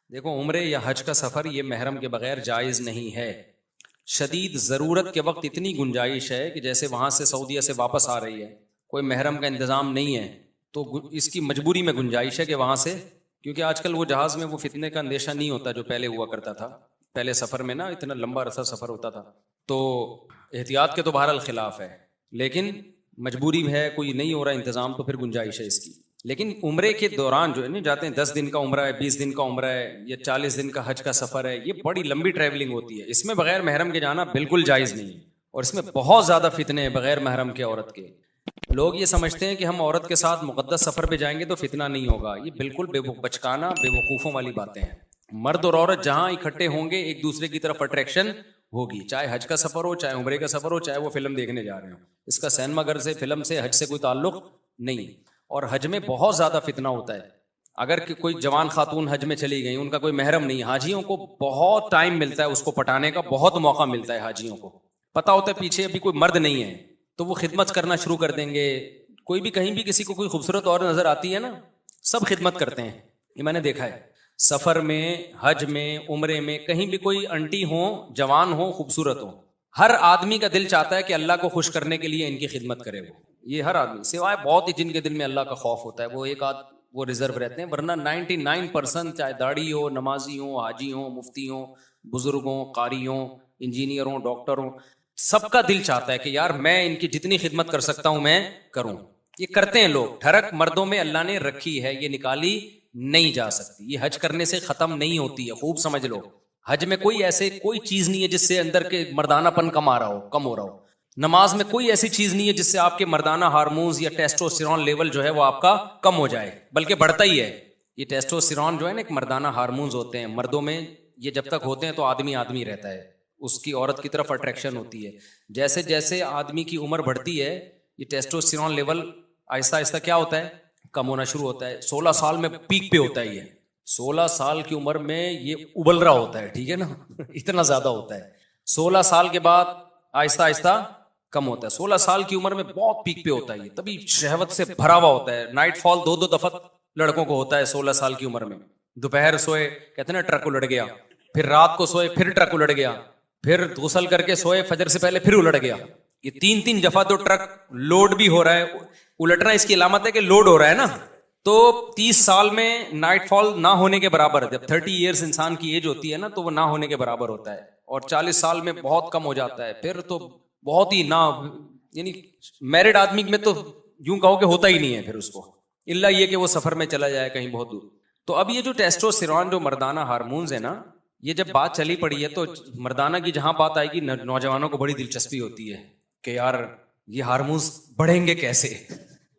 دیکھو عمرے یا حج کا سفر یہ محرم کے بغیر جائز نہیں ہے. شدید ضرورت کے وقت اتنی گنجائش ہے کہ جیسے وہاں سے سعودیہ سے واپس آ رہی ہے, کوئی محرم کا انتظام نہیں ہے, تو اس کی مجبوری میں گنجائش ہے کہ وہاں سے, کیونکہ آج کل وہ جہاز میں وہ فتنے کا اندیشہ نہیں ہوتا جو پہلے ہوا کرتا تھا. پہلے سفر میں نا اتنا لمبا عرصہ سفر ہوتا تھا, تو احتیاط کے تو بہرحال خلاف ہے, لیکن مجبوری ہے, کوئی نہیں ہو رہا انتظام تو پھر گنجائش ہے اس کی. لیکن عمرے کے دوران جو ہے نا جاتے ہیں 10 دن کا عمرہ ہے, 20 دن کا عمرہ ہے, یا 40 دن کا حج کا سفر ہے, یہ بڑی لمبی ٹریولنگ ہوتی ہے, اس میں بغیر محرم کے جانا بالکل جائز نہیں ہے. اور اس میں بہت زیادہ فتنے ہیں بغیر محرم کے عورت کے. لوگ یہ سمجھتے ہیں کہ ہم عورت کے ساتھ مقدس سفر پہ جائیں گے تو فتنہ نہیں ہوگا, یہ بالکل بچکانا بے وقوفوں والی باتیں ہیں. مرد اور عورت جہاں اکٹھے ہوں گے ایک دوسرے کی طرف اٹریکشن ہوگی, چاہے حج کا سفر ہو, چاہے عمرے کا سفر ہو, چاہے وہ فلم دیکھنے جا رہے ہوں. اس کا سینما گھر سے, فلم سے, حج سے کوئی تعلق نہیں. اور حج میں بہت زیادہ فتنہ ہوتا ہے. اگر کوئی جوان خاتون حج میں چلی گئی, ان کا کوئی محرم نہیں, حاجیوں کو بہت ٹائم ملتا ہے اس کو پٹانے کا, بہت موقع ملتا ہے حاجیوں کو. پتہ ہوتا ہے پیچھے ابھی کوئی مرد نہیں ہے تو وہ خدمت کرنا شروع کر دیں گے. کوئی بھی کہیں بھی کسی کو کوئی خوبصورت اور نظر آتی ہے نا, سب خدمت کرتے ہیں, یہ میں نے دیکھا ہے. سفر میں, حج میں, عمرے میں, کہیں بھی کوئی انٹی ہو, جوان ہو, خوبصورت ہو, ہر آدمی کا دل چاہتا ہے کہ اللہ کو خوش کرنے کے لیے ان کی خدمت کرے. یہ ہر آدمی, سوائے بہت ہی جن کے دل میں اللہ کا خوف ہوتا ہے, وہ ایک وہ ریزرو رہتے ہیں, ورنہ 99% چاہے داڑھی ہو, نمازی ہوں, حاجی ہوں, مفتی ہوں, بزرگ ہوں, قاری ہوں, انجینئر ہوں, ڈاکٹر ہوں, سب کا دل چاہتا ہے کہ یار میں ان کی جتنی خدمت کر سکتا ہوں میں کروں. یہ کرتے ہیں لوگ. ٹھڑک مردوں میں اللہ نے رکھی ہے, یہ نکالی نہیں جا سکتی. یہ حج کرنے سے ختم نہیں ہوتی ہے, خوب سمجھ لو. حج میں کوئی چیز نہیں ہے جس سے اندر کے مردانہ پن کم ہو رہا ہو. نماز میں کوئی ایسی چیز نہیں ہے جس سے آپ کے مردانہ ہارمونز یا ٹیسٹوسٹیرون لیول جو ہے وہ آپ کا کم ہو جائے, بلکہ بڑھتا ہی ہے. یہ ٹیسٹوسٹیرون جو ہے نا ایک مردانہ ہارمونز ہوتے ہیں مردوں میں, یہ جب تک ہوتے ہیں تو آدمی رہتا ہے, اس کی عورت کی طرف اٹریکشن ہوتی ہے. جیسے جیسے آدمی کی عمر بڑھتی ہے یہ ٹیسٹوسٹیرون لیول آہستہ آہستہ کیا ہوتا ہے, کم ہونا شروع ہوتا ہے. 16 سال میں پیک پہ ہوتا ہے یہ, 16 سال کی عمر میں یہ ابل رہا ہوتا ہے, ٹھیک ہے نا, اتنا زیادہ ہوتا ہے. 16 سال کے بعد آہستہ آہستہ کم ہوتا ہے. 16 سال کی عمر میں بہت پیک پہ ہوتا ہے یہ, تبھی شہوت سے بھرا ہوا ہوتا ہے. نائٹ فال 2 دفعہ لڑکوں کو ہوتا ہے 16 سال کی عمر میں. دوپہر سوئے, کہتے ہیں نا ٹرک الٹ گیا, پھر رات کو سوئے پھر ٹرک الٹ گیا, پھر غسل کر کے سوئے فجر سے پہلے پھر الٹ گیا. یہ 3 دفعہ تو ٹرک لوڈ بھی ہو رہا ہے. الٹنا اس کی علامت ہے کہ لوڈ ہو رہا ہے نا. تو 30 سال میں نائٹ فال نہ ہونے کے برابر ہے. جب 30 ایئرز انسان کی ایج ہوتی ہے نا تو وہ نہ ہونے کے برابر ہوتا ہے, اور 40 سال میں بہت کم ہو جاتا ہے. پھر تو بہت ہی نہ, یعنی میرڈ آدمی میں تو یوں کہو کہ ہوتا ہی نہیں ہے پھر اس کو, الا یہ کہ وہ سفر میں چلا جائے کہیں بہت دور. تو اب یہ جو ٹیسٹوسٹیرون جو مردانہ ہارمونز ہیں نا, یہ جب بات چلی پڑی ہے تو مردانہ کی جہاں بات آئے گی نوجوانوں کو بڑی دلچسپی ہوتی ہے کہ یار یہ ہارمونز بڑھیں گے کیسے.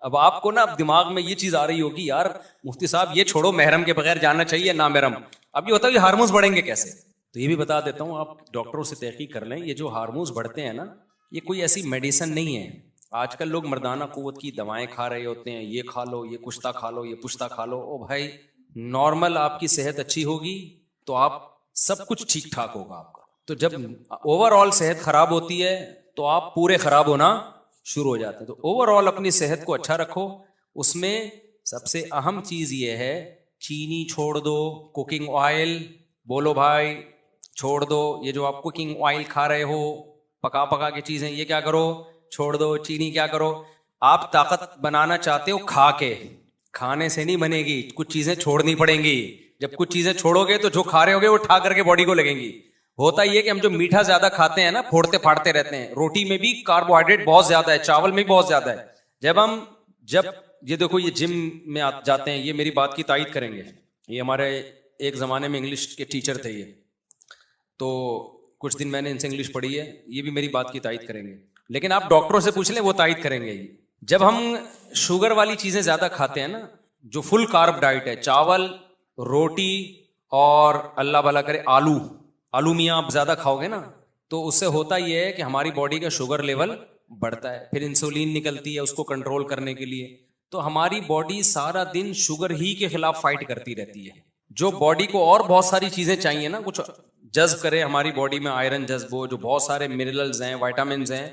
اب آپ کو نا دماغ میں یہ چیز آ رہی ہوگی یار مفتی صاحب یہ چھوڑو محرم کے بغیر جانا چاہیے نا محرم, اب یہ ہوتا ہے یہ ہارمونز بڑھیں گے کیسے. تو یہ بھی بتا دیتا ہوں, آپ ڈاکٹروں سے تحقیق کر لیں. یہ جو ہارمونز بڑھتے ہیں نا یہ کوئی ایسی میڈیسن نہیں ہے. آج کل لوگ مردانہ قوت کی دوائیں کھا رہے ہوتے ہیں, یہ کھا لو, یہ کشتہ کھا لو, یہ پشتہ کھا لو. او بھائی نارمل آپ کی صحت اچھی ہوگی تو آپ سب کچھ ٹھیک ٹھاک ہوگا آپ کا. تو جب اوور آل صحت خراب ہوتی ہے تو آپ پورے خراب ہونا شروع ہو جاتے ہیں. تو اوور آل اپنی صحت کو اچھا رکھو. اس میں سب سے اہم چیز یہ ہے چینی چھوڑ دو, کوکنگ آئل بولو بھائی چھوڑ دو. یہ جو آپ کوکنگ آئل کھا رہے ہو, پکا کے چیزیں, یہ کیا کرو, چھوڑ دو. چینی کیا کرو, آپ طاقت بنانا چاہتے ہو کھا کے, کھانے سے نہیں بنے گی, کچھ چیزیں چھوڑنی پڑیں گی. جب کچھ چیزیں چھوڑو گے تو جو کھا رہے ہوگے وہ ٹھا کر کے باڈی کو لگیں گی. ہوتا یہ کہ ہم جو میٹھا زیادہ کھاتے ہیں نا, پھوڑتے پھاڑتے رہتے ہیں. روٹی میں بھی کاربوہائیڈریٹ بہت زیادہ ہے, چاول میں بھی بہت زیادہ ہے. جب یہ دیکھو یہ جم میں جاتے ہیں, یہ میری بات کی تائید کریں گے, یہ ہمارے ایک زمانے میں انگلش کے ٹیچر تھے یہ, تو کچھ دن میں نے ان سے انگلش پڑھی ہے, یہ بھی میری بات کی تائید کریں گے. لیکن آپ ڈاکٹروں سے پوچھ لیں وہ تائید کریں گے. جب ہم شوگر والی چیزیں زیادہ کھاتے ہیں نا, جو فل کارب ڈائٹ ہے, چاول, روٹی اور اللہ بھلا کرے آلو میاں آپ زیادہ کھاؤ گے نا, تو اس سے ہوتا یہ ہے کہ ہماری باڈی کا شوگر لیول بڑھتا ہے. پھر انسولین نکلتی ہے اس کو کنٹرول کرنے کے لیے. تو ہماری باڈی سارا دن شوگر ہی کے خلاف فائٹ کرتی رہتی ہے. جو باڈی کو اور بہت ساری چیزیں چاہیے نا, کچھ جذب کرے ہماری باڈی میں, آئرن جذب ہو, جو بہت سارے منرلز ہیں, وائٹامنز ہیں,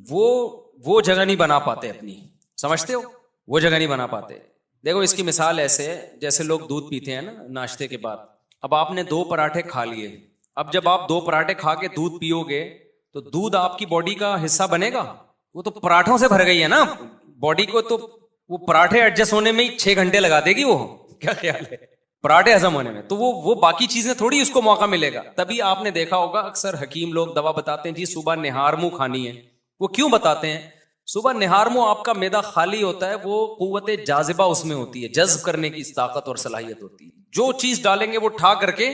وہ جگہ نہیں بنا پاتے اپنی, سمجھتے ہو, وہ جگہ نہیں بنا پاتے. دیکھو اس کی مثال ایسے ہے جیسے لوگ دودھ پیتے ہیں نا ناشتے کے بعد, اب آپ نے 2 پراٹھے کھا لیے. اب جب آپ 2 پراٹھے کھا کے دودھ پیو گے تو دودھ آپ کی باڈی کا حصہ بنے گا؟ وہ تو پراٹھوں سے بھر گئی ہے نا باڈی کو, تو وہ پراٹھے ایڈجسٹ ہونے میں ہی 6 گھنٹے لگا دے گی. وہ کیا خیال ہے پراٹھے ہضم ہونے میں؟ تو وہ باقی چیزیں تھوڑی اس کو موقع ملے گا. تبھی آپ نے دیکھا ہوگا اکثر حکیم لوگ دوا بتاتے ہیں جی صبح نہار منہ کھانی ہے. وہ کیوں بتاتے ہیں؟ صبح نہار منہ آپ کا معدہ خالی ہوتا ہے, وہ قوت جاذبہ اس میں ہوتی ہے, جذب کرنے کی طاقت اور صلاحیت ہوتی ہے. جو چیز ڈالیں گے وہ ٹھا کر کے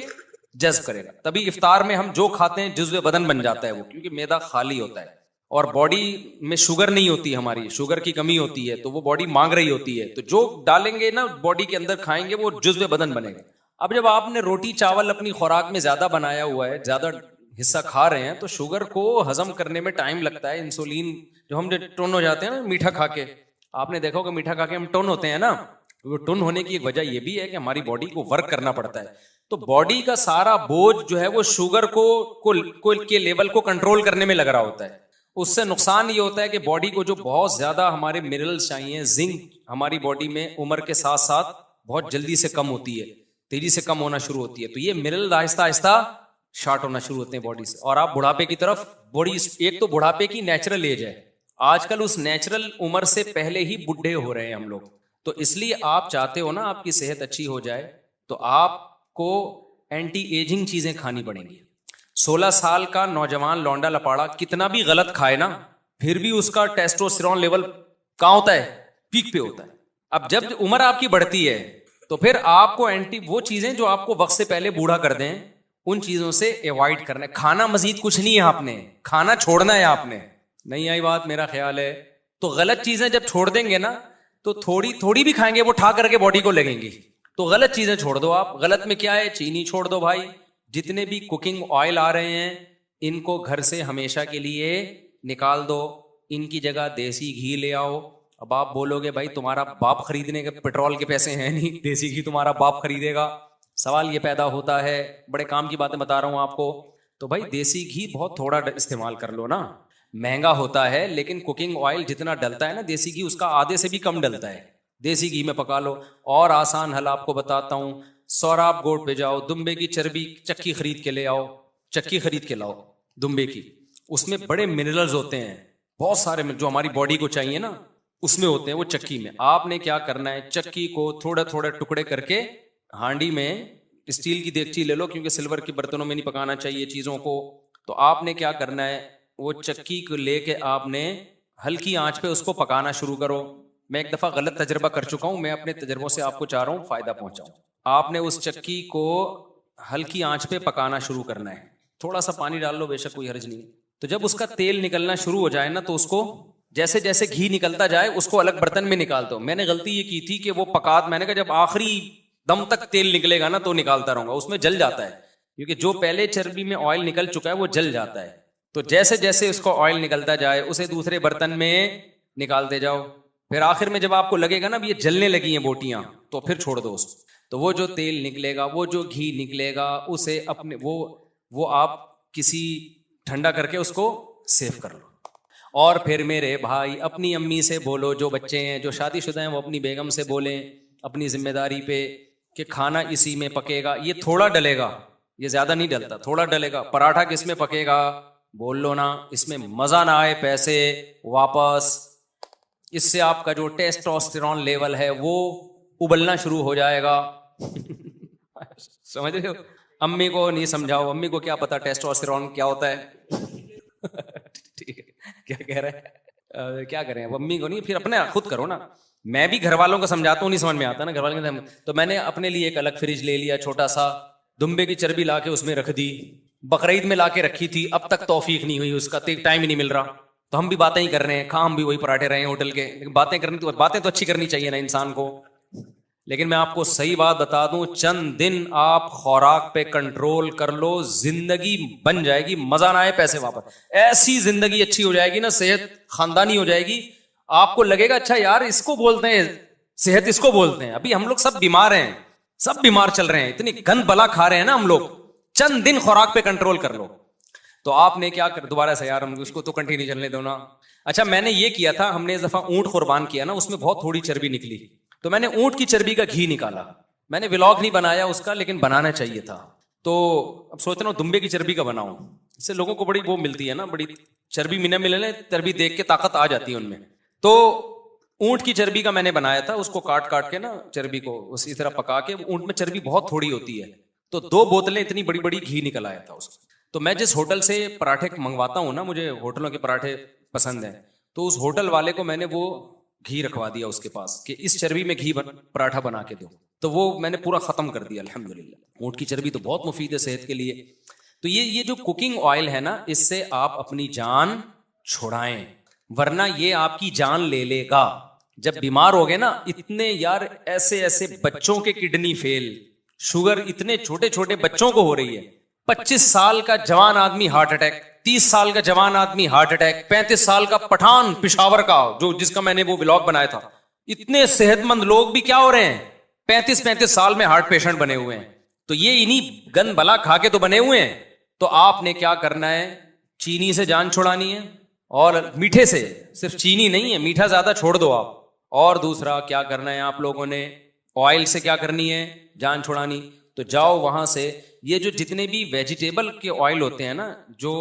جذب کرے گا. تبھی افطار میں ہم جو کھاتے ہیں جزو بدن بن جاتا ہے وہ, کیونکہ معدہ خالی ہوتا ہے اور باڈی میں شوگر نہیں ہوتی, ہماری شوگر کی کمی ہوتی ہے تو وہ باڈی مانگ رہی ہوتی ہے, تو جو ڈالیں گے نا باڈی کے اندر کھائیں گے وہ جزو بدن بنے گا. اب جب آپ نے روٹی چاول اپنی خوراک میں زیادہ بنایا ہوا ہے, زیادہ حصہ کھا رہے ہیں, تو شوگر کو ہضم کرنے میں ٹائم لگتا ہے. انسولین جو ہم ٹون ہو جاتے ہیں نا میٹھا کھا کے, آپ نے دیکھا ہوگا میٹھا کھا کے ہم ٹون ہوتے ہیں نا, وہ ٹون ہونے کی ایک وجہ یہ بھی ہے کہ ہماری باڈی کو ورک کرنا پڑتا ہے. تو باڈی کا سارا بوجھ جو ہے وہ شوگر کو کے لیول کو کنٹرول کرنے میں لگ رہا ہوتا ہے. اس سے نقصان یہ ہوتا ہے کہ باڈی کو جو بہت زیادہ ہمارے منرلز چاہیے, زنک ہماری باڈی میں عمر کے ساتھ ساتھ بہت جلدی سے کم ہوتی ہے, تیزی سے کم ہونا شروع ہوتی ہے. تو یہ منرل آہستہ آہستہ شارٹ ہونا شروع ہوتے ہیں باڈی سے, اور آپ بڑھاپے کی طرف باڈی, ایک تو بڑھاپے کی نیچرل ایج ہے, آج کل اس نیچرل عمر سے پہلے ہی بڈھے ہو رہے ہیں ہم لوگ. تو اس لیے آپ چاہتے ہو نا آپ کی صحت اچھی ہو جائے تو آپ کو اینٹی ایجنگ چیزیں کھانی پڑیں گی. 16 سال کا نوجوان لونڈا لپاڑا کتنا بھی غلط کھائے نا, پھر بھی اس کا ٹیسٹوسٹیرون لیول کہاں ہوتا ہے؟ پیک پہ ہوتا ہے. اب جب عمر آپ کی بڑھتی ہے تو پھر آپ کو وہ چیزیں جو آپ کو وقت سے پہلے بوڑھا کر دیں ان چیزوں سے ایوائڈ کرنا ہے. کھانا مزید کچھ نہیں ہے, آپ نے کھانا چھوڑنا ہے. آپ نے نہیں آئی بات میرا خیال ہے. تو غلط چیزیں جب چھوڑ دیں گے نا تو تھوڑی تھوڑی بھی کھائیں گے وہ ٹھا کر کے باڈی کو لگیں گی. تو غلط چیزیں چھوڑ دو آپ. غلط میں کیا ہے؟ چینی چھوڑ دو بھائی. جتنے بھی کوکنگ آئل آ رہے ہیں ان کو گھر سے ہمیشہ کے لیے نکال دو, ان کی جگہ دیسی گھی لے آؤ. اب آپ بولو گے بھائی تمہارا باپ خریدنے کے پیٹرول کے پیسے ہیں نہیں, دیسی گھی تمہارا باپ خریدے گا. سوال یہ پیدا ہوتا ہے, بڑے کام کی باتیں بتا رہا ہوں آپ کو. تو بھائی دیسی گھی بہت تھوڑا استعمال کر لو نا, مہنگا ہوتا ہے لیکن کوکنگ آئل جتنا ڈلتا ہے نا دیسی گھی اس کا آدھے سے بھی کم ڈلتا ہے. دیسی گھی میں پکا لو. اور آسان حل آپ کو بتاتا ہوں, سوراب گوٹ پہ جاؤ, دمبے کی چربی چکی خرید کے لے آؤ, چکی خرید کے لاؤ دمبے کی. اس میں بڑے منرلز ہوتے ہیں بہت سارے جو ہماری باڈی کو چاہیے نا, اس میں ہوتے ہیں وہ چکی میں. آپ نے کیا کرنا ہے, چکی کو تھوڑے تھوڑے ٹکڑے کر کے ہانڈی میں, اسٹیل کی دیگچی لے لو کیونکہ سلور کے برتنوں میں نہیں پکانا چاہیے چیزوں کو. تو آپ نے کیا کرنا ہے, وہ چکی کو لے کے آپ نے ہلکی آنچ پہ اس کو پکانا شروع کرو. میں ایک دفعہ غلط تجربہ کر چکا ہوں, میں اپنے تجربوں سے آپ کو چاہ رہا ہوں فائدہ پہنچاؤں. آپ نے اس چکی کو ہلکی آنچ پہ پکانا شروع کرنا ہے. تھوڑا سا پانی ڈال لو, بے شک کوئی حرج نہیں. تو جب اس کا تیل نکلنا شروع ہو جائے نا تو اس کو جیسے جیسے گھی نکلتا جائے اس کو الگ برتن میں نکال دو. میں نے غلطی یہ کی تھی کہ وہ میں نے کہا جب آخری دم تک تیل نکلے گا نا تو نکالتا رہوں گا, اس میں جل جاتا ہے کیونکہ جو پہلے چربی میں آئل نکل چکا ہے وہ جل جاتا ہے. تو جیسے جیسے اس کو آئل نکلتا جائے اسے دوسرے برتن میں نکالتے جاؤ. پھر آخر میں جب آپ کو لگے گا نا یہ جلنے لگی ہیں بوٹیاں تو پھر چھوڑ دو اس کو. تو وہ جو تیل نکلے گا, وہ جو گھی نکلے گا, اسے اپنے وہ آپ کسی ٹھنڈا کر کے اس کو سیو کر لو. اور پھر میرے بھائی اپنی امی سے بولو, جو بچے ہیں جو شادی شدہ ہیں وہ اپنی بیگم سے بولیں اپنی ذمہ داری پہ کہ کھانا اسی میں پکے گا. یہ تھوڑا ڈلے گا, یہ زیادہ نہیں ڈلتا, تھوڑا ڈلے گا. پراٹھا کس میں پکے گا بول لو نا, اس میں مزہ نہ آئے پیسے واپس. اس سے آپ کا جو ٹیسٹوسٹیرون لیول ہے وہ ابلنا شروع ہو جائے گا. سمجھ رہے ہو؟ امی کو نہیں سمجھاؤ, امی کو کیا پتا ٹیسٹوسٹیرون کیا ہوتا ہے. ٹھیک ہے, کیا کہہ رہے ہیں, کیا کریں, اب امی کو نہیں, پھر اپنے خود کرو نا. میں بھی گھر والوں کو سمجھاتا ہوں, نہیں سمجھ میں آتا نا گھر والوں کو. تو میں نے اپنے لیے ایک الگ فریج لے لیا چھوٹا سا, دمبے کی چربی لا کے اس میں رکھ دی. بقرعید میں لا کے رکھی تھی, اب تک توفیق نہیں ہوئی, اس کا ٹائم ہی نہیں مل رہا. تو ہم بھی باتیں ہی کر رہے ہیں, کھا ہم بھی وہی پراٹھے رہے ہیں ہوٹل کے. باتیں تو اچھی کرنی چاہیے نا انسان کو. لیکن میں آپ کو صحیح بات بتا دوں, چند دن آپ خوراک پہ کنٹرول کر لو, زندگی بن جائے گی. مزہ نہ آئے پیسے واپس. ایسی زندگی اچھی ہو جائے گی نا, صحت خاندانی ہو جائے گی. آپ کو لگے گا اچھا یار اس کو بولتے ہیں صحت, اس کو بولتے ہیں. ابھی ہم لوگ سب بیمار ہیں, سب بیمار چل رہے ہیں, اتنی گند بلا کھا رہے ہیں نا ہم لوگ. چند دن خوراک پہ کنٹرول کر لو. تو آپ نے کیا کر, دوبارہ سے یار ہم اس کو تو کنٹینیو چلنے دو نا. اچھا میں نے یہ کیا تھا, ہم نے اس دفعہ اونٹ قربان کیا نا, اس میں بہت تھوڑی چربی نکلی. تو میں نے اونٹ کی چربی کا گھی نکالا, میں نے ولاگ نہیں بنایا اس کا، لیکن بنانا چاہیے تھا. تو اب سوچ رہا ہوں دمبے کی چربی کا بناؤں. اس سے لوگوں کو بڑی وہ ملتی ہے نا، بڑی چربی ملے چربی دیکھ کے طاقت آ جاتی ہے ان میں. تو اونٹ کی چربی کا میں نے بنایا تھا، اس کو کاٹ کے نا چربی کو اسی طرح پکا کے. اونٹ میں چربی بہت تھوڑی ہوتی ہے، تو 2 بوتلیں اتنی بڑی بڑی گھی نکل آیا تھا اس کو. تو میں جس ہوٹل سے پراٹھے منگواتا ہوں نا، مجھے ہوٹلوں کے پراٹھے پسند ہیں، تو اس ہوٹل والے کو میں نے وہ گھی رکھوا دیا اس کے پاس کہ اس چربی میں گھی پراٹھا بنا کے دو. تو وہ میں نے پورا ختم کر دیا الحمدللہ. اونٹ کی چربی تو بہت مفید ہے صحت کے لیے. تو یہ جو کوکنگ آئل ہے نا، اس سے آپ اپنی جان چھڑائیں، ورنہ یہ آپ کی جان لے لے گا. جب بیمار ہو گئے نا، اتنے یار ایسے بچوں کے کڈنی فیل، شوگر اتنے چھوٹے چھوٹے بچوں کو ہو رہی ہے. 25 سال کا جوان آدمی ہارٹ اٹیک، 30 سال کا جوان آدمی ہارٹ اٹیک، 35 سال کا پٹھان پشاور کا جس کا میں نے وہ ولاگ بنایا تھا. اتنے صحت مند لوگ بھی کیا ہو رہے ہیں، 35 سال میں ہارٹ پیشنٹ بنے ہوئے ہیں. تو یہ انہی گند بلا کھا کے تو بنے ہوئے ہیں. تو آپ نے کیا کرنا ہے، چینی سے جان چھڑانی ہے، اور میٹھے سے، صرف چینی نہیں ہے، میٹھا زیادہ چھوڑ دو آپ. اور دوسرا کیا کرنا ہے آپ لوگوں نے، آئل سے کیا کرنی ہے، جان چھڑانی. تو جاؤ وہاں سے یہ جو جتنے بھی ویجیٹیبل کے آئل ہوتے ہیں نا، جو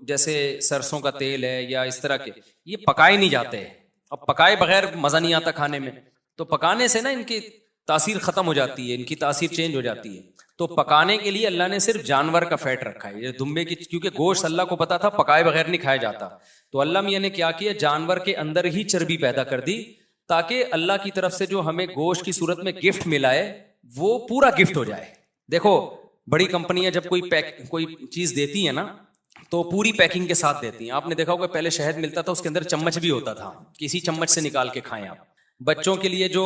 جیسے سرسوں کا تیل ہے یا اس طرح کے، یہ پکائے نہیں جاتے. اب پکائے بغیر مزہ نہیں آتا کھانے میں. تو پکانے سے نا ان کی تاثیر ختم ہو جاتی ہے، ان کی تاثیر چینج ہو جاتی ہے. تو پکانے کے لیے اللہ نے صرف جانور کا فیٹ رکھا ہے، یہ دمبے کی، کیونکہ گوشت اللہ کو پتا تھا پکائے بغیر نہیں کھایا جاتا. تو اللہ میاں نے کیا کیا، جانور کے اندر ہی چربی پیدا کر دی، تاکہ اللہ کی طرف سے جو ہمیں گوشت کی صورت میں گفٹ ملا ہے وہ پورا گفٹ ہو جائے. دیکھو بڑی کمپنیاں جب کوئی چیز دیتی ہے نا، تو پوری پیکنگ کے ساتھ دیتی ہیں. آپ نے دیکھا ہوگا پہلے شہد ملتا تھا، اس کے اندر چمچ بھی ہوتا تھا، کسی چمچ سے نکال کے کھائیں آپ. بچوں کے لیے جو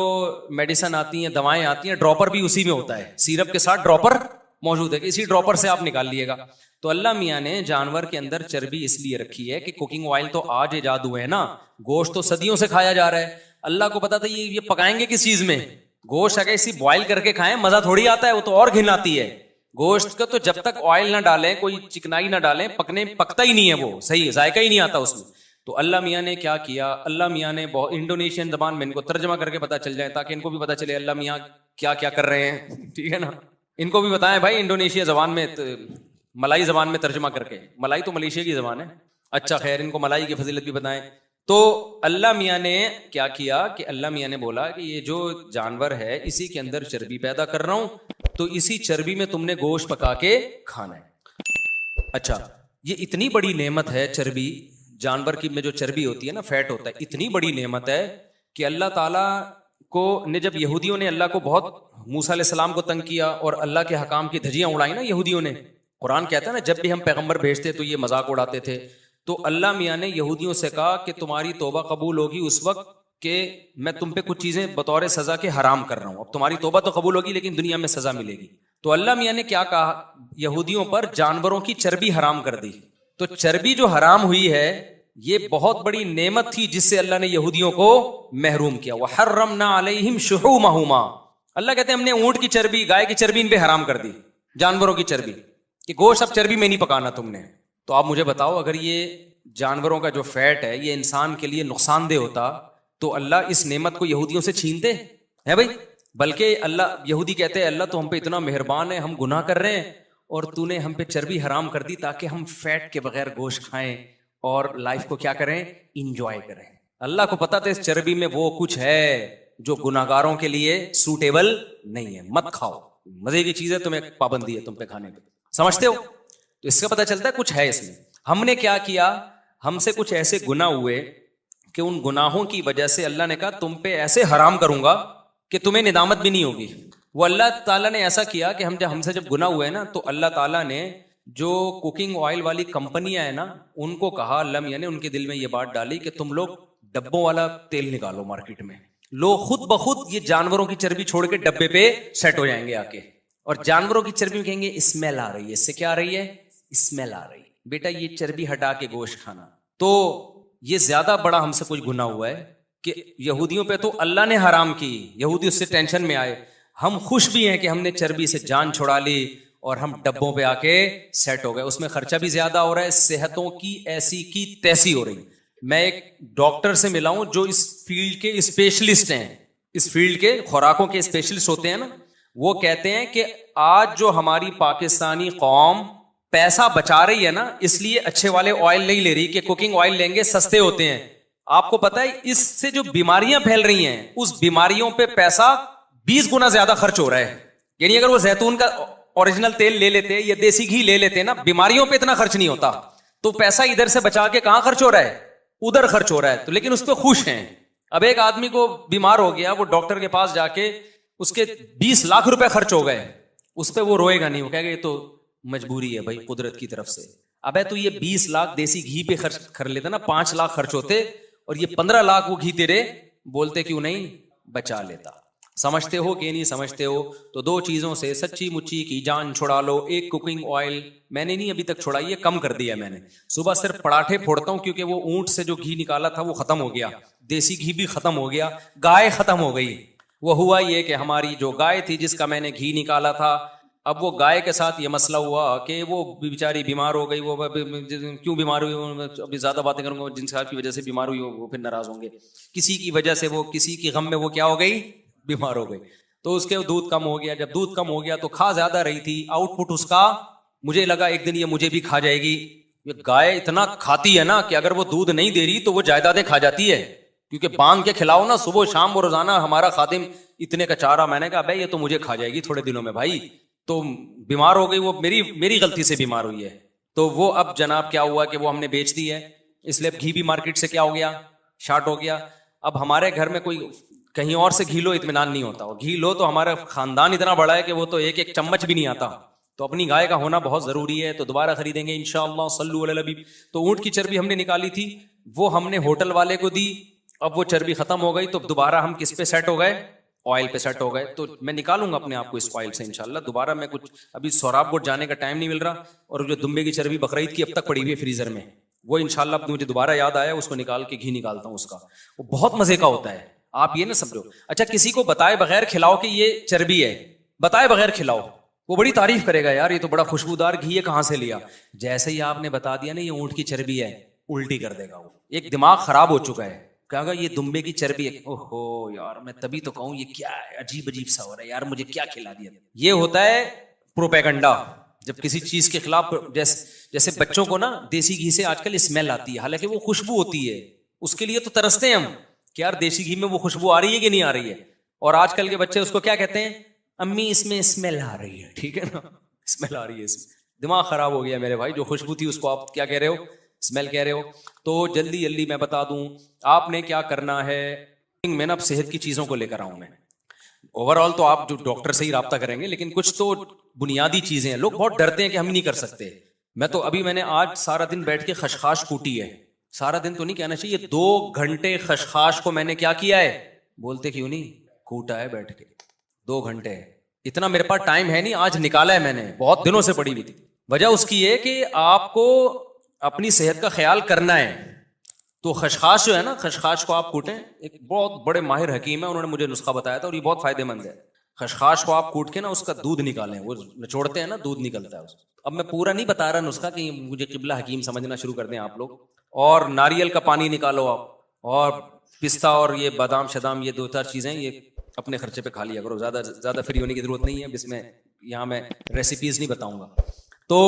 میڈیسن آتی ہیں، دوائیں آتی ہیں، ڈراپر بھی اسی میں ہوتا ہے، سیرپ کے ساتھ ڈراپر موجود ہے کہ اسی ڈراپر سے آپ نکال لیے گا. تو اللہ میاں نے جانور کے اندر چربی اس لیے رکھی ہے کہ کوکنگ آئل تو آج ایجاد ہوئے ہیں نا، گوشت تو صدیوں سے کھایا جا رہا ہے. اللہ کو پتا تھا یہ پکائیں گے کس چیز میں، گوشت اگر اسی بوائل کر کے کھائیں مزہ تھوڑی آتا ہے، وہ تو اور گھن آتی ہے. گوشت کا تو جب تک آئل نہ ڈالیں، کوئی چکنائی نہ ڈالیں، پکتا ہی نہیں ہے، وہ صحیح ذائقہ ہی نہیں آتا اس میں. تو اللہ میاں نے کیا کیا، اللہ میاں نے بہت انڈونیشین زبان میں ان کو ترجمہ کر کے پتا چل جائے، تاکہ ان کو بھی پتا چلے اللہ میاں کیا کیا کر رہے ہیں. ٹھیک ہے نا، ان کو بھی بتائیں بھائی انڈونیشیا زبان میں، ملائی زبان میں ترجمہ کر کے. ملائی تو ملیشیا کی زبان ہے. اچھا خیر، ان کو ملائی کی فضیلت بھی بتائیں. تو اللہ میاں نے کیا کیا کہ اللہ میاں نے بولا کہ یہ جو جانور ہے اسی کے اندر چربی پیدا کر رہا ہوں، تو اسی چربی میں تم نے گوشت پکا کے کھانا ہے. اچھا، یہ اتنی بڑی نعمت ہے چربی، جانور کی میں جو چربی ہوتی ہے نا، فیٹ ہوتا ہے، اتنی بڑی نعمت ہے کہ اللہ تعالیٰ کو نے جب یہودیوں نے اللہ کو بہت، موسیٰ علیہ السلام کو تنگ کیا اور اللہ کے حکام کی دھجیاں اڑائی نا یہودیوں نے. قرآن کہتا ہے نا جب بھی ہم پیغمبر بھیجتے تو یہ مذاق اڑاتے تھے. تو اللہ میاں نے یہودیوں سے کہا کہ تمہاری توبہ قبول ہوگی اس وقت کہ میں تم پہ کچھ چیزیں بطور سزا کے حرام کر رہا ہوں. اب تمہاری توبہ تو قبول ہوگی لیکن دنیا میں سزا ملے گی. تو اللہ میاں نے کیا کہا، یہودیوں پر جانوروں کی چربی حرام کر دی. تو چربی جو حرام ہوئی ہے یہ بہت بڑی نعمت تھی جس سے اللہ نے یہودیوں کو محروم کیا. وحرمنا علیہم شحومہما، اللہ کہتے ہیں ہم نے اونٹ کی چربی، گائے کی چربی ان پہ حرام کر دی، جانوروں کی چربی، کہ گوشت اب چربی میں نہیں پکانا تم نے. تو آپ مجھے بتاؤ اگر یہ جانوروں کا جو فیٹ ہے یہ انسان کے لیے نقصان دہ ہوتا تو اللہ اس نعمت کو یہودیوں سے چھینتے ہے بھائی؟ بلکہ اللہ، یہودی کہتے ہیں اللہ تو ہم پہ اتنا مہربان ہے، ہم گناہ کر رہے ہیں اور تو نے ہم پہ چربی حرام کر دی تاکہ ہم فیٹ کے بغیر گوشت کھائیں اور لائف کو کیا کریں، انجوائے کریں. اللہ کو پتا تھا اس چربی میں وہ کچھ ہے جو گناہگاروں کے لیے سوٹیبل نہیں ہے، مت کھاؤ، مزے کی چیز ہے، تمہیں پابندی ہے تم پہ کھانے پہ، سمجھتے ہو؟ تو اس کا پتہ چلتا ہے کچھ ہے اس میں. ہم نے کیا کیا، ہم سے کچھ ایسے گناہ ہوئے کہ ان گناہوں کی وجہ سے اللہ نے کہا تم پہ ایسے حرام کروں گا کہ تمہیں ندامت بھی نہیں ہوگی. وہ اللہ تعالیٰ نے ایسا کیا کہ ہم سے جب گناہ ہوئے نا تو اللہ تعالیٰ نے جو کوکنگ آئل والی کمپنیاں ہیں نا ان کو کہا، اللہ یعنی ان کے دل میں یہ بات ڈالی کہ تم لوگ ڈبوں والا تیل نکالو مارکیٹ میں. لوگ خود بخود یہ جانوروں کی چربی چھوڑ کے ڈبے پہ سیٹ ہو جائیں گے آ کے، اور جانوروں کی چربی میں کہیں گے اسمیل آ رہی ہے. اس سے کیا آ رہی ہے؟ اسمیل آ رہی ہے. بیٹا یہ چربی ہٹا کے گوشت کھانا. تو یہ زیادہ بڑا ہم سے کچھ گناہ ہوا ہے کہ یہودیوں پہ تو اللہ نے حرام کی، یہودی اس سے ٹینشن میں آئے. ہم خوش بھی ہیں کہ ہم نے چربی سے جان چھڑا لی اور ہم ڈبوں پہ آ کے سیٹ ہو گئے. اس میں خرچہ بھی زیادہ ہو رہا ہے، صحتوں کی ایسی کی تیسی ہو رہی. میں ایک ڈاکٹر سے ملا ہوں جو اس فیلڈ کے اسپیشلسٹ ہیں، اس فیلڈ کے خوراکوں کے اسپیشلسٹ ہوتے ہیں نا، وہ کہتے ہیں کہ آج جو ہماری پاکستانی قوم پیسہ بچا رہی ہے نا، اس لیے اچھے والے آئل نہیں لے رہی کہ کوکنگ آئل لیں گے سستے ہوتے ہیں. آپ کو پتا ہے اس سے جو بیماریاں پھیل رہی ہیں اس بیماریوں پہ پیسہ 20 گنا زیادہ خرچ ہو رہا ہے. یعنی اگر وہ زیتون کا اوریجنل تیل لے لیتے یا دیسی گھی لے لیتے نا، بیماریوں پہ اتنا خرچ نہیں ہوتا. تو پیسہ ادھر سے بچا کے کہاں خرچ ہو رہا ہے؟ ادھر خرچ ہو رہا ہے. تو لیکن اس پہ خوش ہیں. اب ایک آدمی کو بیمار ہو گیا، وہ ڈاکٹر کے پاس جا کے اس کے 20 لاکھ روپے خرچ ہو گئے، اس پہ وہ روئے گا نہیں، وہ کہے گا یہ تو مجبوری ہے بھائی قدرت کی طرف سے. ابے تو یہ 20 لاکھ دیسی گھی پہ خرچ کر لیتے نا، 5 لاکھ خرچ ہوتے اور یہ 15 لاکھ وہ گھی تیرے بولتے کیوں نہیں بچا لیتا. سمجھتے ہو کہ نہیں سمجھتے ہو؟ تو 2 چیزوں سے سچی مچی کی جان چھڑا لو. ایک کوکنگ آئل میں نے نہیں ابھی تک چھڑائی ہے، کم کر دیا میں نے. صبح صرف پراٹھے پھوڑتا ہوں کیونکہ وہ اونٹ سے جو گھی نکالا تھا وہ ختم ہو گیا، دیسی گھی بھی ختم ہو گیا، گائے ختم ہو گئی. وہ ہوا یہ کہ ہماری جو گائے تھی جس کا میں نے گھی نکالا تھا، اب وہ گائے کے ساتھ یہ مسئلہ ہوا کہ وہ بیچاری بیمار ہو گئی. وہ کیوں بیمار ہوئی؟ ابھی زیادہ باتیں کروں گا، جن صاحب کی وجہ سے بیمار ہوئی وہ پھر ناراض ہوں گے. کسی کی وجہ سے وہ کسی کی غم میں وہ کیا ہو گئی؟ بیمار ہو گئی. تو اس کے دودھ کم ہو گیا. جب دودھ کم ہو گیا تو کھا زیادہ رہی تھی، آؤٹ پٹ اس کا مجھے لگا ایک دن یہ مجھے بھی کھا جائے گی. یہ گائے اتنا کھاتی ہے نا کہ اگر وہ دودھ نہیں دے رہی تو وہ جائیدادیں کھا جاتی ہے، کیونکہ باندھ کے کھلاؤ نا صبح شام. وہ روزانہ ہمارا خادم اتنے کا چارہ، میں نے کہا بھائی یہ تو مجھے کھا جائے گی تھوڑے دنوں میں بھائی. تو بیمار ہو گئی، وہ میری غلطی سے بیمار ہوئی ہے. تو وہ اب جناب کیا ہوا کہ وہ ہم نے بیچ دی ہے، اس لیے گھی بھی مارکیٹ سے کیا ہو گیا؟ شارٹ ہو گیا. اب ہمارے گھر میں کوئی کہیں اور سے گھی لو اطمینان نہیں ہوتا، اور گھی لو تو ہمارا خاندان اتنا بڑا ہے کہ وہ تو ایک ایک چمچ بھی نہیں آتا. تو اپنی گائے کا ہونا بہت ضروری ہے. تو دوبارہ خریدیں گے انشاءاللہ. صلو علی النبی. تو اونٹ کی چربی ہم نے نکالی تھی، وہ ہم نے ہوٹل والے کو دی. اب وہ چربی ختم ہو گئی تو دوبارہ ہم کس پہ سیٹ ہو گئے؟ آئل پہ سیٹ ہو گئے. تو میں نکالوں گا اپنے آپ کو اس آئل سے انشاءاللہ. دوبارہ میں کچھ ابھی سوراب کوٹ جانے کا ٹائم نہیں مل رہا، اور جو دمبے کی چربی بقرعید کی اب تک پڑی ہوئی ہے فریزر میں، وہ انشاءاللہ اب مجھے دوبارہ یاد آیا، اس کو نکال کے گھی نکالتا ہوں اس کا. وہ بہت مزے کا ہوتا ہے. آپ یہ نہ سمجھو اچھا کسی کو بتائے بغیر کھلاؤ کہ یہ چربی ہے، بتائے بغیر کھلاؤ، وہ بڑی تعریف کرے گا، یار یہ تو بڑا خوشبودار گھی ہے، کہاں سے لیا؟ جیسے ہی آپ نے بتا دیا نا یہ اونٹ کی چربی ہے، الٹی کر دے گا. وہ ایک دماغ خراب ہو چکا ہے، کہا یہ دمبے کی چربی ہے. اوہو یار میں تبھی تو کہوں یہ کیا ہے، عجیب عجیب سا ہو رہا ہے یار، مجھے کیا کھلا دیا. یہ ہوتا ہے پروپیگنڈا. جب کسی چیز کے خلاف، جیسے بچوں کو نا دیسی گھی سے آج کل اسمیل آتی ہے، حالانکہ وہ خوشبو ہوتی ہے، اس کے لیے تو ترستے ہیں ہم کہ یار دیسی گھی میں وہ خوشبو آ رہی ہے کہ نہیں آ رہی ہے. اور آج کل کے بچے اس کو کیا کہتے ہیں؟ امی اس میں اسمیل آ رہی ہے. ٹھیک ہے نا، اسمیل آ رہی ہے اس میں. دماغ خراب ہو گیا میرے بھائی. جو خوشبو تھی اس کو آپ کیا کہہ رہے ہو؟ اسمیل کہہ رہے ہو. تو جلدی جلدی میں بتا دوں آپ نے کیا کرنا ہے. میں نا اب صحت کی چیزوں کو لے کر آؤں میں. اوور آل تو آپ جو ڈاکٹر سے ہی رابطہ کریں گے، لیکن کچھ تو بنیادی چیزیں ہیں. لوگ بہت ڈرتے ہیں کہ ہم نہیں کر سکتے. میں نے آج سارا دن بیٹھ کے خشخاش کوٹی ہے. سارا دن تو نہیں کہنا چاہیے، 2 گھنٹے خشخاش کو میں نے کیا کیا ہے؟ بولتے کیوں نہیں؟ کوٹا ہے بیٹھ کے 2 گھنٹے. اتنا میرے پاس ٹائم ہے نہیں، آج نکالا ہے میں نے، بہت دنوں سے پڑی ہوئی تھی. وجہ اس کی ہے کہ آپ کو اپنی صحت کا خیال کرنا ہے. تو خشخاش جو ہے نا، خشخاش کو آپ کوٹیں. ایک بہت بڑے ماہر حکیم ہے، انہوں نے مجھے نسخہ بتایا تھا اور یہ بہت فائدہ مند ہے. خشخاش کو آپ کوٹ کے نا اس کا دودھ نکالیں، وہ نچوڑتے ہیں نا دودھ نکلتا ہے. اب میں پورا نہیں بتا رہا نسخہ کہ مجھے قبلہ حکیم سمجھنا شروع کر دیں آپ لوگ. اور ناریل کا پانی نکالو آپ، اور پستہ اور یہ بادام شدام، یہ 2-4 چیزیں یہ اپنے خرچے پہ کھا لیا کرو. زیادہ فری ہونے کی ضرورت نہیں ہے. اس میں یہاں میں ریسیپیز نہیں بتاؤں گا. تو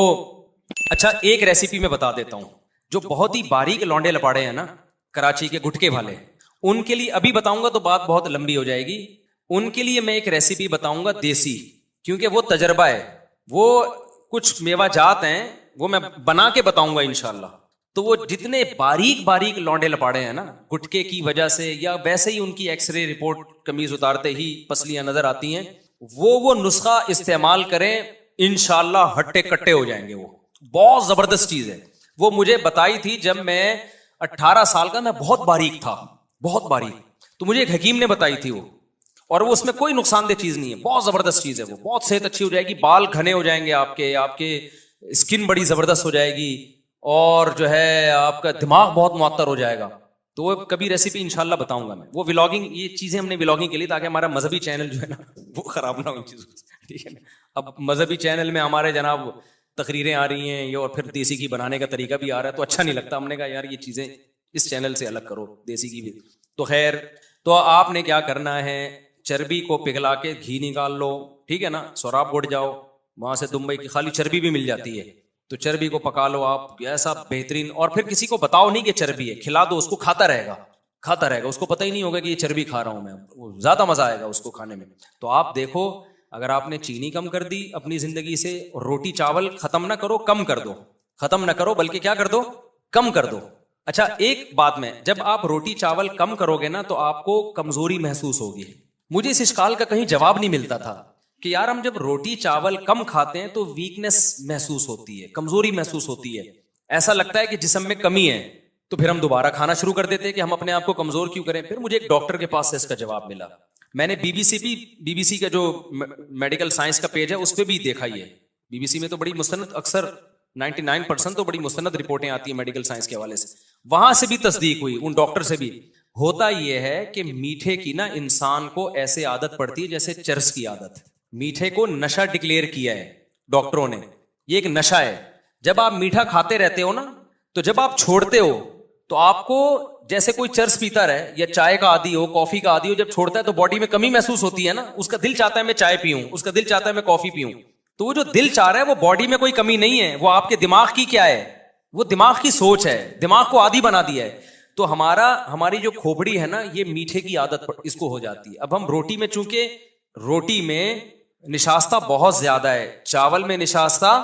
اچھا ایک ریسیپی میں بتا دیتا ہوں. جو بہت ہی باریک لونڈے لپاڑے ہیں نا کراچی کے گٹکے والے، ان کے لیے ابھی بتاؤں گا تو بات بہت لمبی ہو جائے گی. ان کے لیے میں ایک ریسیپی بتاؤں گا دیسی، کیونکہ وہ تجربہ ہے. وہ کچھ میوہ جات ہیں وہ میں بنا کے بتاؤں گا انشاءاللہ. تو وہ جتنے باریک لونڈے لپاڑے ہیں نا گٹکے کی وجہ سے، یا ویسے ہی ان کی ایکس رے رپورٹ قمیض اتارتے ہی پسلیاں نظر آتی ہیں، وہ نسخہ استعمال کریں انشاءاللہ ہٹے کٹے ہو جائیں گے. وہ بہت زبردست چیز ہے. وہ مجھے بتائی تھی جب میں 18 سال کا، میں بہت باریک تھا، بہت باریک. تو مجھے ایک حکیم نے بتائی تھی وہ، اور وہ اس میں کوئی نقصان دہ چیز نہیں ہے، بہت زبردست چیز ہے. وہ بہت صحت اچھی ہو جائے گی، بال گھنے ہو جائیں گے آپ کے اسکن بڑی زبردست ہو جائے گی، اور جو ہے آپ کا دماغ بہت معطر ہو جائے گا. تو وہ کبھی ریسیپی انشاءاللہ بتاؤں گا میں. وہ ولاگنگ، یہ چیزیں ہم نے ولاگنگ کے لیے، تاکہ ہمارا مذہبی چینل جو ہے نا وہ خراب نہ ہو ان چیزوں سے. ٹھیک ہے نا. اب مذہبی چینل میں ہمارے جناب تقریریں آ رہی ہیں، اور پھر دیسی گھی بنانے کا طریقہ بھی آ رہا ہے، تو اچھا نہیں لگتا. ہم نے کہا یار یہ چیزیں اس چینل سے الگ کرو، دیسی گھی بھی. تو خیر، تو آپ نے کیا کرنا ہے، چربی کو پگھلا کے گھی نکال لو. ٹھیک ہے نا, سوراب گڑ جاؤ, وہاں سے دبئی کی خالی چربی بھی مل جاتی ہے, تو چربی کو پکا لو آپ, ایسا بہترین. اور پھر کسی کو بتاؤ نہیں کہ چربی ہے, کھلا دو اس کو, کھاتا رہے گا, اس کو پتہ ہی نہیں ہوگا کہ یہ چربی کھا رہا ہوں میں, زیادہ مزہ آئے گا اس کو کھانے میں. تو آپ دیکھو, اگر آپ نے چینی کم کر دی اپنی زندگی سے, روٹی چاول ختم نہ کرو, کم کر دو, ختم نہ کرو بلکہ کیا کر دو, کم کر دو. اچھا ایک بات میں, جب آپ روٹی چاول کم کرو گے نا تو آپ کو کمزوری محسوس ہوگی. مجھے اس اشکال کا کہیں جواب نہیں ملتا تھا کہ یار ہم جب روٹی چاول کم کھاتے ہیں تو ویکنس محسوس ہوتی ہے, کمزوری محسوس ہوتی ہے, ایسا لگتا ہے کہ جسم میں کمی ہے, تو پھر ہم دوبارہ کھانا شروع کر دیتے ہیں کہ ہم اپنے آپ کو کمزور کیوں کریں. پھر مجھے ایک ڈاکٹر کے پاس سے اس کا جواب ملا. میں نے بی بی سی کا جو میڈیکل سائنس کا پیج ہے اس پہ بھی دیکھا ہی ہے. بی بی سی میں تو بڑی مستند, اکثر 99% تو بڑی مستند رپورٹیں آتی ہیں میڈیکل سائنس کے حوالے سے, وہاں سے بھی تصدیق ہوئی, ان ڈاکٹر سے بھی. ہوتا یہ ہے کہ میٹھے کی نا انسان کو ایسے عادت پڑتی ہے جیسے چرس کی عادت. میٹھے کو نشہ ڈکلیئر کیا ہے ڈاکٹروں نے, یہ ایک نشہ ہے. جب آپ میٹھا کھاتے رہتے ہو نا, تو جب آپ چھوڑتے ہو تو آپ کو جیسے کوئی چرس پیتا رہے یا چائے کا عادی ہو, کافی کا عادی ہو, جب چھوڑتا ہے تو باڈی میں کمی محسوس ہوتی ہے نا, اس کا دل چاہتا ہے میں چائے پیوں, اس کا دل چاہتا ہے میں کافی پیوں. تو وہ جو دل چاہ رہا ہے وہ باڈی میں کوئی کمی نہیں ہے, وہ آپ کے دماغ کی کیا ہے, وہ دماغ کی سوچ ہے, دماغ کو عادی بنا دیا ہے. تو ہماری جو کھوپڑی ہے نا, یہ میٹھے کی عادت اس کو ہو جاتی ہے. اب ہم روٹی میں, چونکہ روٹی میں نشاستہ بہت زیادہ ہے, چاول میں نشاستہ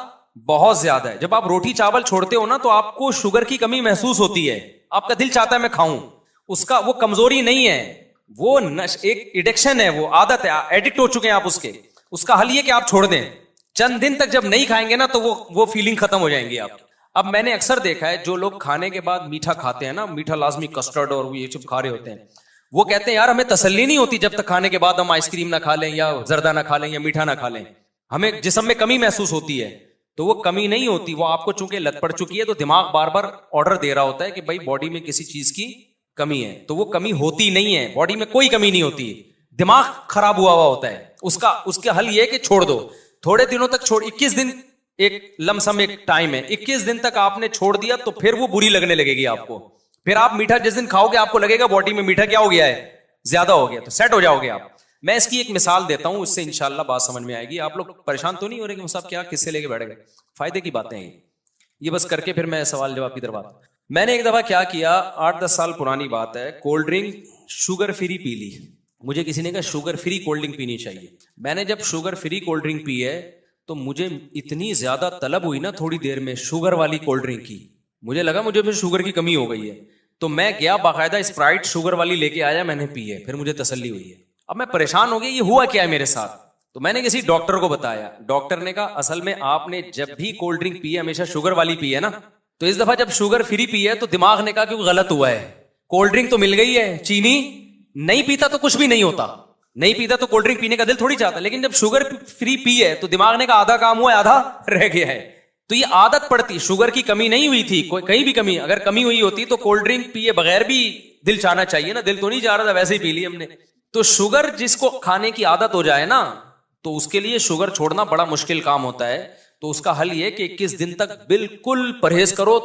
بہت زیادہ ہے. جب آپ روٹی چاول چھوڑتے ہو نا تو آپ کو شوگر کی کمی محسوس ہوتی ہے, آپ کا دل چاہتا ہے میں کھاؤں. اس کا وہ کمزوری نہیں ہے, وہ ایک ایڈکشن ہے, وہ عادت ہے, ایڈکٹ ہو چکے ہیں آپ اس کے. اس کا حل یہ کہ آپ چھوڑ دیں. چند دن تک جب نہیں کھائیں گے نا تو وہ فیلنگ ختم ہو جائیں گی آپ. اب میں نے اکثر دیکھا ہے جو لوگ کھانے کے بعد میٹھا کھاتے ہیں نا, میٹھا لازمی کسٹرڈ اور وہ یہ سب کھا رہے ہوتے ہیں, وہ کہتے ہیں یار ہمیں تسلی نہیں ہوتی جب تک کھانے کے بعد ہم آئس کریم نہ کھا لیں یا زردہ نہ کھا لیں یا میٹھا نہ کھا لیں, ہمیں جسم میں کمی محسوس ہوتی ہے. تو وہ کمی نہیں ہوتی, وہ آپ کو چونکہ لت پڑ چکی ہے تو دماغ بار بار آرڈر دے رہا ہوتا ہے کہ بھائی باڈی میں کسی چیز کی کمی ہے. تو وہ کمی ہوتی نہیں ہے, باڈی میں کوئی کمی نہیں ہوتی, دماغ خراب ہوا ہوتا ہے. اس کا حل یہ کہ چھوڑ دو, تھوڑے دنوں تک چھوڑ, 21 دن ایک لمسم ایک ٹائم ہے, 21 دن تک آپ نے چھوڑ دیا تو پھر وہ بری لگنے لگے گی آپ کو. پھر آپ میٹھا جس دن کھاؤ گے آپ کو لگے گا باڈی میں میٹھا کیا ہو گیا ہے, زیادہ ہو گیا, تو سیٹ ہو جاؤ گے آپ. میں اس کی ایک مثال دیتا ہوں, اس سے انشاءاللہ بات سمجھ میں آئے گی. آپ لوگ پریشان تو نہیں ہو رہے کہ مصعب کیا کس سے لے کے بیٹھ گئے, فائدے کی باتیں ہیں یہ بس کر کے پھر میں سوال جواب کی طرف آتا ہوں. میں نے ایک دفعہ کیا کیا, 8-10 سال پرانی بات ہے, کولڈ ڈرنک شوگر فری پی لی. مجھے کسی نے کہا شوگر فری کولڈ ڈرنک پینی چاہیے. میں نے جب شوگر فری کولڈ ڈرنک پی ہے تو مجھے اتنی زیادہ طلب ہوئی نا تھوڑی دیر میں شوگر والی کولڈ ڈرنک کی, مجھے لگا مجھے پھر شوگر کی کمی ہو گئی ہے. تو میں گیا باقاعدہ اسپرائٹ شوگر والی لے کے آیا, میں نے پی ہے, پھر مجھے تسلی ہوئی ہے. اب میں پریشان ہو گیا یہ ہوا کیا ہے میرے ساتھ. تو میں نے کسی ڈاکٹر کو بتایا, ڈاکٹر نے کہا اصل میں آپ نے جب بھی کولڈ ڈرنک پی ہے ہمیشہ شوگر والی پی ہے نا, تو اس دفعہ جب شوگر فری پی ہے تو دماغ نے کہا کہ وہ غلط ہوا ہے, کولڈ ڈرنک تو مل گئی ہے, چینی نہیں پیتا تو کچھ بھی نہیں ہوتا, نہیں پیتا تو کولڈ ڈرنک پینے کا دل تھوڑی چاہتا, لیکن جب شوگر فری پی ہے تو دماغ نے کہا آدھا کام ہوا ہے آدھا رہ گیا ہے. تو یہ عادت پڑتی, شوگر کی کمی نہیں ہوئی تھی, کہیں بھی کمی, اگر کمی ہوئی ہوتی تو کولڈ ڈرنک پیے بغیر بھی دل چاہنا چاہیے نا, دل تو نہیں چاہ رہا تھا ویسے ہی پی لی ہم نے. تو شوگر جس کو کھانے کی عادت ہو جائے نا تو اس کے لیے شوگر چھوڑنا بڑا مشکل کام ہوتا ہے. تو اس کا حل یہ کہ 21 دن تک بالکل پرہیز کرو,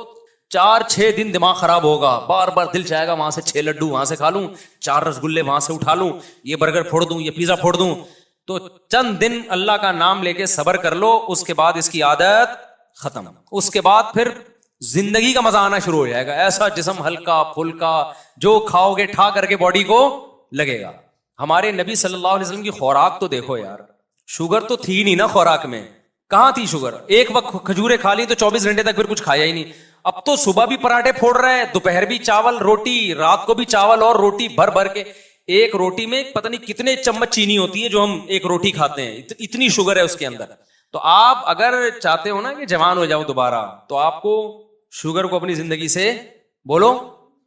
4-6 دن دماغ خراب ہوگا, بار بار دل چاہے گا وہاں سے 6 لڈو وہاں سے کھا لوں, 4 رسگلے وہاں سے اٹھا لوں, یہ برگر پھوڑ دوں, یہ پیزا پھوڑ دوں. تو چند دن اللہ کا نام لے کے صبر کر لو, اس کے بعد اس کی عادت ختم. اس کے بعد پھر زندگی کا مزہ آنا شروع ہو جائے گا, ایسا جسم ہلکا پھلکا, جو کھاؤ گے ٹھا کر کے باڈی کو لگے گا. ہمارے نبی صلی اللہ علیہ وسلم کی خوراک تو دیکھو یار, شوگر تو تھی نہیں نا خوراک میں, کہاں تھی شوگر. ایک وقت کھجورے کھا لی تو 24 گھنٹے تک پھر کچھ کھایا ہی نہیں. اب تو صبح بھی پراٹھے پھوڑ رہے ہیں, دوپہر بھی چاول روٹی, رات کو بھی چاول اور روٹی بھر بھر کے. ایک روٹی میں پتہ نہیں کتنے چمچ چینی ہوتی ہے جو ہم ایک روٹی کھاتے ہیں, اتنی شوگر ہے اس کے اندر. تو آپ اگر چاہتے ہو نا کہ جوان ہو جاؤ دوبارہ, تو آپ کو شوگر کو اپنی زندگی سے بولو,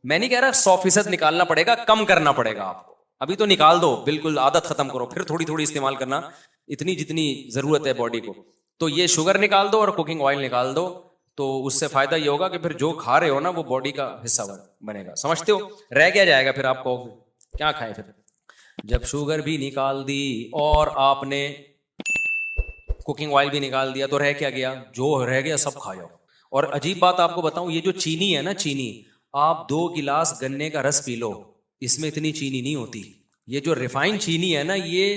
میں نہیں کہہ رہا 100% نکالنا پڑے گا, کم کرنا پڑے گا آپ کو. ابھی تو نکال دو, بالکل عادت ختم کرو, پھر تھوڑی تھوڑی استعمال کرنا, اتنی جتنی ضرورت ہے باڈی کو. تو یہ شوگر نکال دو اور کوکنگ آئل نکال دو, تو اس سے فائدہ یہ ہوگا کہ پھر جو کھا رہے ہو نا وہ باڈی کا حصہ بنے گا. سمجھتے ہو, رہ کیا جائے گا پھر, آپ کو کیا کھائیں پھر. جب شوگر بھی نکال دی اور آپ نے کوکنگ آئل بھی نکال دیا تو رہ کیا گیا, جو رہ گیا سب کھا جاؤ. اور عجیب بات آپ کو بتاؤں, یہ جو چینی ہے نا, چینی آپ 2 گلاس گنے کا رس پی لو, اس میں اتنی چینی نہیں ہوتی. یہ جو ریفائن چینی ہے نا, یہ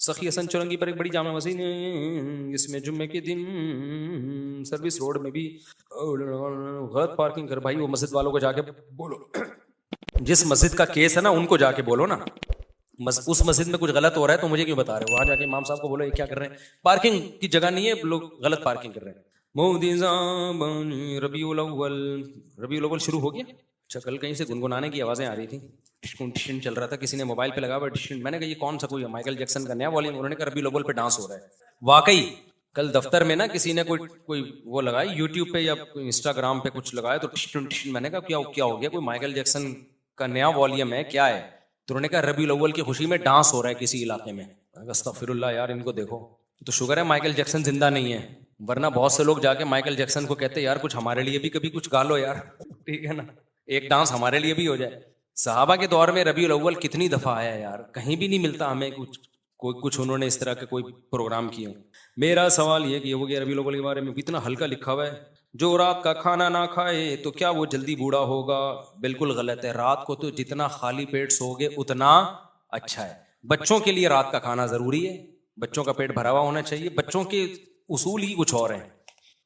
سخی حسن چورنگی پر ایک بڑی جامع مسجد ہے، اس میں جمعے کے دن سروس روڈ میں بھی غلط پارکنگ کر. بھائی وہ مسجد والوں کو جا کے بولو، جس مسجد کا کیس ہے نا ان کو جا کے بولو نا. اس مسجد میں کچھ غلط ہو رہا ہے تو مجھے کیوں بتا رہے ہو؟ وہاں جا کے امام صاحب کو بولو یہ کیا کر رہے ہیں، پارکنگ کی جگہ نہیں ہے، لوگ غلط پارکنگ کر رہے ہیں. ربیع الاول شروع ہو گیا. اچھا کل کہیں سے گنگنانے کی آوازیں آ رہی تھی، ٹشن چل رہا تھا، کسی نے موبائل پہ لگا ہوا ٹشن. میں نے کہا یہ کون سا کوئی مائیکل جیکسن کا نیا والیوم؟ انہوں نے کہا ربیع الاول پہ ڈانس ہو رہا ہے. واقعی کل دفتر میں نا کسی نے کوئی وہ لگائی یوٹیوب پہ یا انسٹاگرام پہ کچھ لگایا تو ٹشن. میں نے کہا کیا ہو گیا، کوئی مائیکل جیکسن کا نیا والیوم ہے کیا ہے؟ تو انہوں نے کہا ربیع الاول کی خوشی میں ڈانس ہو رہا ہے کسی علاقے میں. استغفر اللہ یار، ان کو دیکھو. تو شکر ہے مائیکل جیکسن زندہ نہیں ہے، ورنہ بہت سے لوگ جا کے مائیکل جیکسن کو کہتے یار کچھ ہمارے لیے بھی کبھی کچھ گا لو یار، ٹھیک ہے نا، ایک ڈانس ہمارے لیے بھی ہو جائے. صحابہ کے دور میں ربیع الاول کتنی دفعہ آیا یار، کہیں بھی نہیں ملتا ہمیں کچھ انہوں نے اس طرح کے کوئی پروگرام کیے ہوں. میرا سوال یہ کہ وہ ربیع الاول کے بارے میں کتنا ہلکا لکھا ہوا ہے، جو رات کا کھانا نہ کھائے تو کیا وہ جلدی بوڑھا ہوگا. بالکل غلط ہے. رات کو تو جتنا خالی پیٹ سوگے اتنا اچھا ہے. بچوں کے لیے رات کا کھانا ضروری ہے، بچوں کا پیٹ بھرا ہوا ہونا چاہیے. بچوں کے اصول ہی کچھ اور ہیں.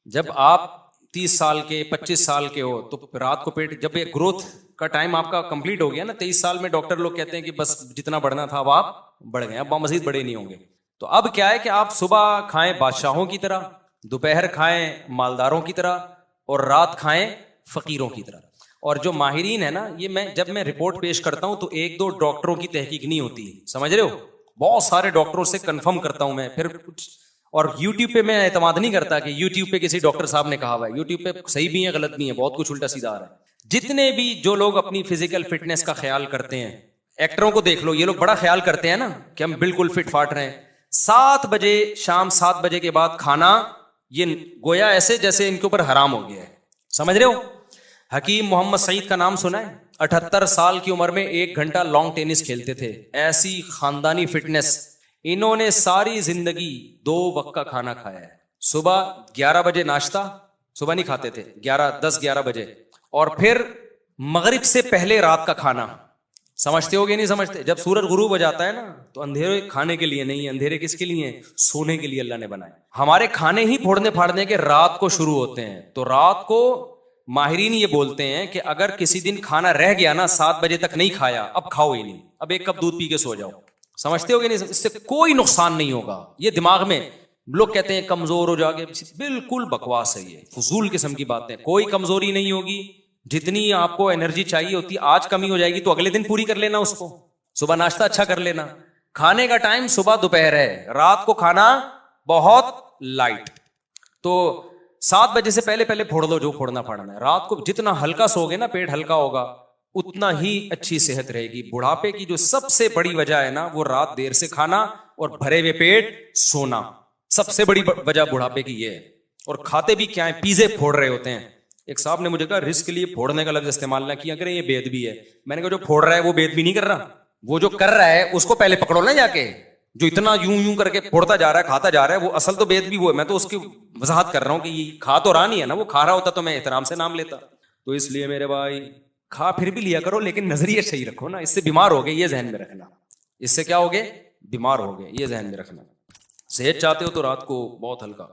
جب آپ 30 سال کے 25 سال کے ہو تو رات کو پیٹ، جب یہ گروتھ کا ٹائم آپ کا کمپلیٹ ہو گیا نا 23 سال میں، ڈاکٹر لوگ کہتے ہیں کہ بس جتنا بڑھنا تھا اب آپ بڑھ گئے، اب مزید بڑے نہیں ہوں گے. تو اب کیا ہے کہ آپ صبح کھائیں بادشاہوں کی طرح، دوپہر کھائیں مالداروں کی طرح، اور رات کھائیں فقیروں کی طرح. اور جو ماہرین ہے نا، یہ جب میں رپورٹ پیش کرتا ہوں تو 1-2 ڈاکٹروں کی تحقیق نہیں ہوتی، سمجھ رہے ہو، بہت سارے ڈاکٹروں سے کنفرم کرتا ہوں میں پھر کچھ. اور یوٹیوب پہ میں اعتماد نہیں کرتا کہ یوٹیوب پہ کسی ڈاکٹر صاحب نے کہا ہوا ہے. یوٹیوب پہ صحیح بھی ہیں غلط بھی ہیں، بہت کچھ الٹا سیدھا آ رہا ہے. جتنے بھی جو لوگ اپنی فزیکل فٹنس کا خیال کرتے ہیں، ایکٹروں کو دیکھ لو، یہ لوگ بڑا خیال کرتے ہیں نا کہ ہم بالکل فٹ فاٹ رہے ہیں. 7 بجے شام 7 بجے کے بعد کھانا، یہ گویا ایسے جیسے ان کے اوپر حرام ہو گیا ہے، سمجھ رہے ہو. حکیم محمد سعید کا نام سنا ہے؟ 78 سال کی عمر میں 1 گھنٹہ لانگ ٹینس کھیلتے تھے. ایسی خاندانی فٹنس. انہوں نے ساری زندگی 2 وقت کا کھانا کھایا ہے. صبح 11 بجے ناشتہ، صبح نہیں کھاتے تھے، 10-11 بجے، اور پھر مغرب سے پہلے رات کا کھانا. سمجھتے ہو گے نہیں سمجھتے؟ جب سورج غروب ہو جاتا ہے نا تو اندھیرے کھانے کے لیے نہیں، اندھیرے کس کے لیے ہیں؟ سونے کے لیے اللہ نے بنائے. ہمارے کھانے ہی پھوڑنے پھاڑنے کے رات کو شروع ہوتے ہیں. تو رات کو ماہرین یہ بولتے ہیں کہ اگر کسی دن کھانا رہ گیا نا 7 بجے تک نہیں کھایا، اب کھاؤ ہی نہیں، اب 1 کپ دودھ پی کے سو جاؤ. سمجھتے ہو گے نہیں؟ اس سے کوئی نقصان نہیں ہوگا. یہ دماغ میں لوگ کہتے ہیں کمزور ہو جاؤ گے، بالکل بکواس ہے، یہ فضول قسم کی باتیں. کوئی کمزوری نہیں ہوگی. جتنی آپ کو انرجی چاہیے ہوتی، آج کمی ہو جائے گی تو اگلے دن پوری کر لینا اس کو. صبح ناشتہ اچھا کر لینا. کھانے کا ٹائم صبح دوپہر ہے، رات کو کھانا بہت لائٹ. تو 7 بجے سے پہلے پھوڑ دو جو پھوڑنا پھاڑنا ہے. رات کو جتنا ہلکا سوگے نا، پیٹ ہلکا ہوگا، اتنا ہی اچھی صحت رہے گی. بڑھاپے کی جو سب سے بڑی وجہ ہے نا، وہ رات دیر سے کھانا اور بھرے ہوئے پیٹ سونا. سب سے بڑی وجہ بڑھاپے کی یہ ہے. اور کھاتے بھی کیا ہے، پیزے پھوڑ رہے ہوتے ہیں. ایک صاحب نے مجھے کہا رزق کے لیے پھوڑنے کا لفظ استعمال نہ کیا کریں، یہ بے ادبی ہے. میں نے کہا جو پھوڑ رہا ہے وہ بے ادبی نہیں کر رہا، وہ جو کر رہا ہے اس کو پہلے پکڑو نا جا کے. جو اتنا یوں کر کے پھوڑتا جا رہا ہے، کھاتا جا رہا ہے، وہ اصل تو بے ادبی وہ ہے. میں تو اس کی وضاحت کر رہا ہوں کہ یہ کھا تو رہا نہیں ہے نا، وہ کھا رہا ہوتا تو میں احترام سے نام لیتا. تو اس لیے میرے بھائی کھا پھر بھی لیا کرو، لیکن نظریہ صحیح رکھو نا. اس سے بیمار ہو گئے، یہ ذہن میں رکھنا. اس سے کیا ہو گئے؟ بیمار ہو گئے، یہ ذہن میں رکھنا. صحت چاہتے ہو تو رات کو بہت ہلکا